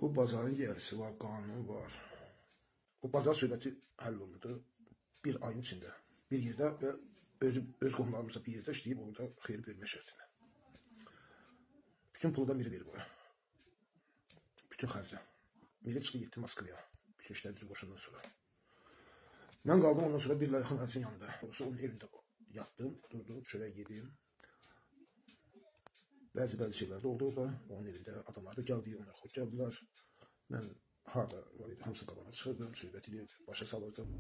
Bu bazarın yerisi var, kanunu var. Bu bazar söhbəti həll olundu bir ayın içində. Bir yerdə və öz qohumlarımızla bir yerdə işləyib orada xeyir vermə şərtində. Bütün pulu da Miri verir bura. Bütün xərci. Miri çıxdı getdi Moskvaya. Bütün işlər bizi qoşandan sonra. Mən qaldım ondan sonra bir ilə yaxın Əzizin yanında. Orası onun evində yattım, durdum, çörək yedim. Bəzi şeylər də oldu orada. Onun evində adamlar da gəldi, onlar xoş gəldilər. Mən harada var idi, hamısı qabağına çıxırdım, söhbət edib, başa salırdım.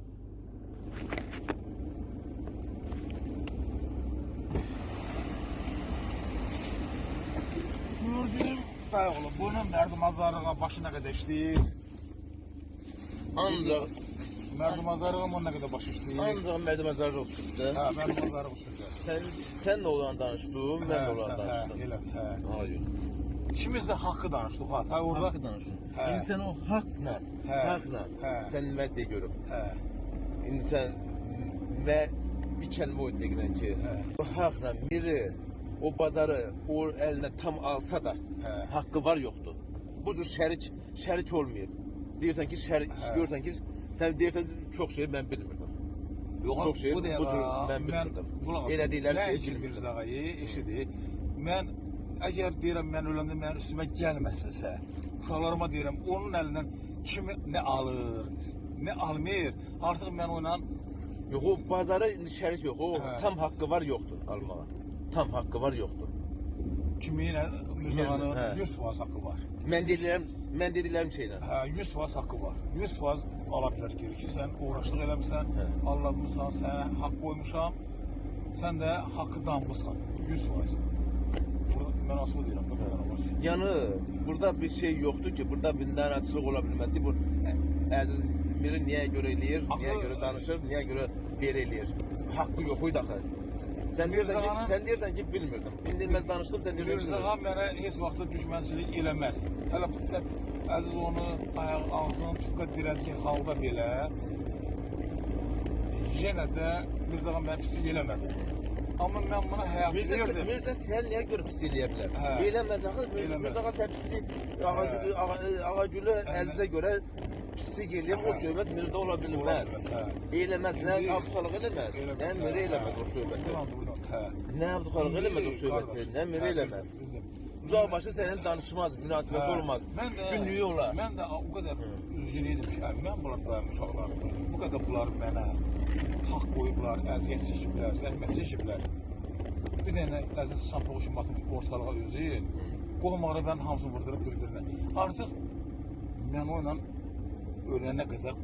Gördüğüm dayıoğlu, bunun Mərdimazarlığa başı nə qədər işləyir? Ancaq Mərdimazarlığa mı nə qədər başı işləyir? ancaq Mərdimazarlıq uçurdu. Hə, Mərdimazarlıq uçurdu. Sən də olan danışdın, mən də olan danışdım. Elə, hə. Hayır. İkimiz də haqqı danışdıq, ha, tay orada. Haqqı danışın. Hə. İndi sən o haqla, Hə. haqla, Hə. sən vəd görüb. Hə, İndi sən və bir kəlmə o deyirən ki, Hə. o haqla biri o bazarı o əlinə tam alsa da Hə. haqqı var yoxdur. Bu cür şərik olmayıb. Deyirsən ki, görürsən ki, sən deyirsən çox şey mən bilmirdim. yox, Çox şey bu bu cür dəqiqə mən bilmirdim. elə Elədikləri şeyi şeyi bilmirdim. Mirzağayı eşidi. Mən əgər deyirəm mən öləndə mənim üstümə gəlməsinsə, uşaqlarıma deyirəm onun əlindən kimi nə alır, nə almır, artıq mən onunla Yox, o bazara indi şərik yox, o Hə. tam haqqı var yoxdur almağa. Tam haqqı var yoxdur. kimi ilə Mirzağanın Hə. 100% haqqı var. Mən dediklərim şeylər. Hə, 100% haqqı var. 100% ala bilər geri ki, sən uğraşlıq eləmirsən, Hə. allatmısan, sənə haqq qoymuşam, sən də haqqı danmısan. 100%. Burada mən asıl deyirəm, bu qədər var. Yəni burada bir şey yoxdur ki, burada bir narazılıq ola bilməsi. Bu Əziz Miri niyə görə eləyir, niyə görə danışır, niyə görə belə eləyir. Haqqı yox idi axı. Sən deyirsən ki, bilmirdim. İndi mən danışdım, sən deyirsən Mirzağa mənə heç vaxt düşmənçilik eləməz. Hələ Fürsət Əziz onu ağzını tüqqa dirətkin halda belə yenə də Mirzağa mənə pislik eləmədi. Amma mən buna həyat verirdim. Mirza sən niyə görə pis eləyə bilər? Hə. Eləməz axı. Eləməz. Mirzağa sən pislik Ağagülü Əzizə görə pislik eləyib, o söhbət Mirdə ola bilməz. Hə. Eləməz, nə Abduxalıq eləməz, nə Miri eləməz o söhbəti. Hə. Nə Abduxalıq eləməz o söhbəti, nə Miri eləməz. Uzaqbaşı sənin danışmaz, münasibət olmaz, üstünlüyü olar. Mən də o qədər üzgün idim ki, mən bunlar daim uşaqlarım. Bu qədər bunlar mənə haqq qoyublar, əziyyət çəkiblər, zəhmət çəkiblər. Bir dənə Əziz şampaq üçün batıb ortalığa özü, qohumları mən hamısını vurdurub bir-birinə. Artıq mən onunla ölənə qədər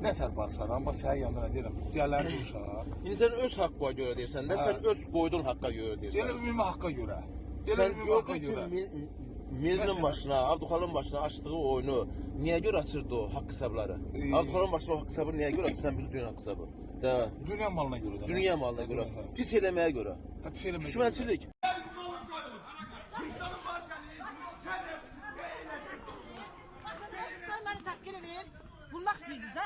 nətər barışaram, amma səhər yanına deyirəm, gələn uşaq. İndi sən öz haqqına görə deyirsən də, sən öz qoyduğun haqqa görə deyirsən. Elə ümumi haqqa görə. Elə Sən ümumi haqqa gördün görə. ki, Mirinin başına, Abduxalın başına açdığı oyunu niyə görə açırdı o haqq hesabları? Abduxalın başına o haqq hesabı niyə görə açırdı? Sən bilirsən haqq hesabı. Da. Dünya malına görə də. Dünya malına görə. Pis eləməyə görə. Pis eləməyə görə. Düşmənçilik. Beni tahkir edin. Bulmak istiyoruz da.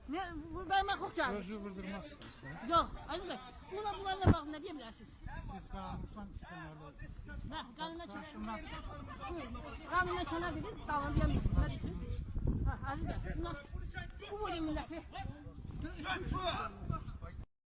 Ne, buradayım ben korkacağım. Özü vurdurmak istersen. Yok, Aziz Bey. Bunlarla bakın ne diyeyim dersiniz. Siz kanunsan kenarda. Ne, kanuna kenar. Kanuna kenar dedim, davranacağım. Ne diyorsun? Ha, Aziz Bey, bunlar bu böyle milleti.